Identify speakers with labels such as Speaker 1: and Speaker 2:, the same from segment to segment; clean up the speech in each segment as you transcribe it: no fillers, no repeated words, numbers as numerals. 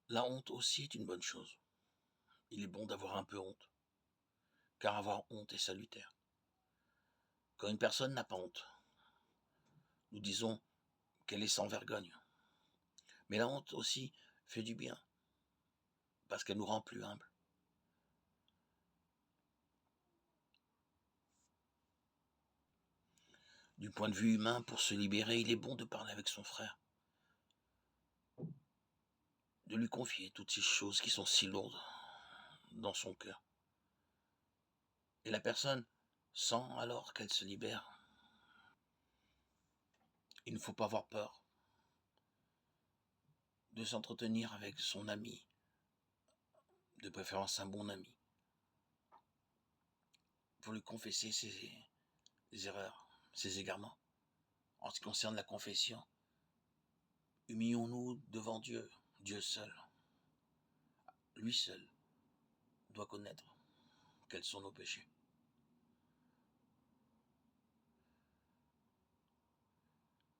Speaker 1: La honte aussi est une bonne chose. Il est bon d'avoir un peu honte, car avoir honte est salutaire. Quand une personne n'a pas honte, nous disons qu'elle est sans vergogne. Mais la honte aussi fait du bien, parce qu'elle nous rend plus humbles. Du point de vue humain, pour se libérer, il est bon de parler avec son frère, de lui confier toutes ces choses qui sont si lourdes dans son cœur. Et la personne sent alors qu'elle se libère. Il ne faut pas avoir peur de s'entretenir avec son ami, de préférence un bon ami, pour lui confesser ses erreurs, ses égarements. En ce qui concerne la confession, humilions-nous devant Dieu, Dieu seul. Lui seul doit connaître quels sont nos péchés.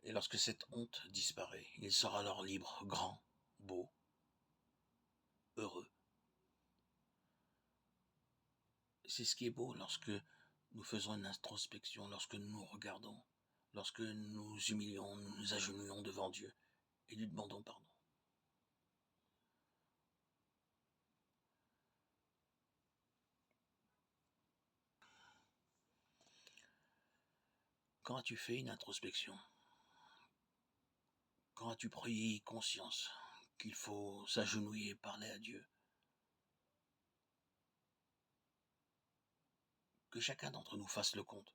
Speaker 1: Et lorsque cette honte disparaît, il sera alors libre, grand, beau, heureux. C'est ce qui est beau lorsque nous faisons une introspection, lorsque nous nous regardons, lorsque nous nous humilions, nous nous agenouillons devant Dieu et lui demandons pardon. Quand as-tu fait une introspection? Quand as-tu pris conscience qu'il faut s'agenouiller et parler à Dieu? Que chacun d'entre nous fasse le compte.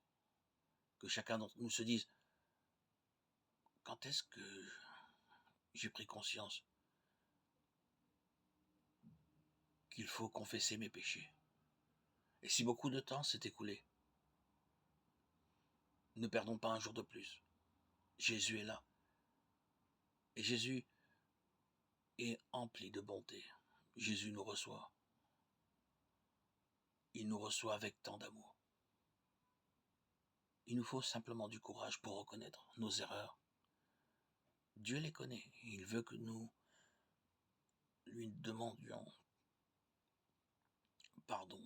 Speaker 1: Que chacun d'entre nous se dise, quand est-ce que j'ai pris conscience qu'il faut confesser mes péchés? Et si beaucoup de temps s'est écoulé, ne perdons pas un jour de plus. Jésus est là. Et Jésus est empli de bonté. Jésus nous reçoit. Il nous reçoit avec tant d'amour. Il nous faut simplement du courage pour reconnaître nos erreurs. Dieu les connaît. Il veut que nous lui demandions pardon.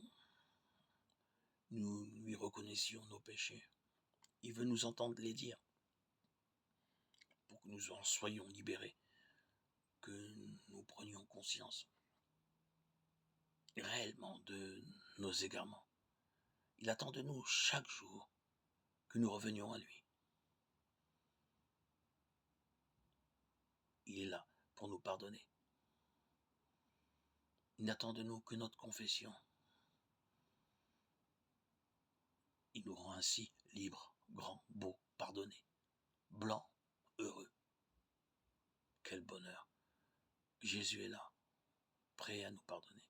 Speaker 1: Nous lui reconnaissions nos péchés. Il veut nous entendre les dire pour que nous en soyons libérés, que nous prenions conscience réellement de nos égarements. Il attend de nous chaque jour que nous revenions à lui. Il est là pour nous pardonner. Il n'attend de nous que notre confession. Il nous rend ainsi libres, grands, beaux, pardonnés, blancs, heureux. Quel bonheur! Jésus est là, prêt à nous pardonner.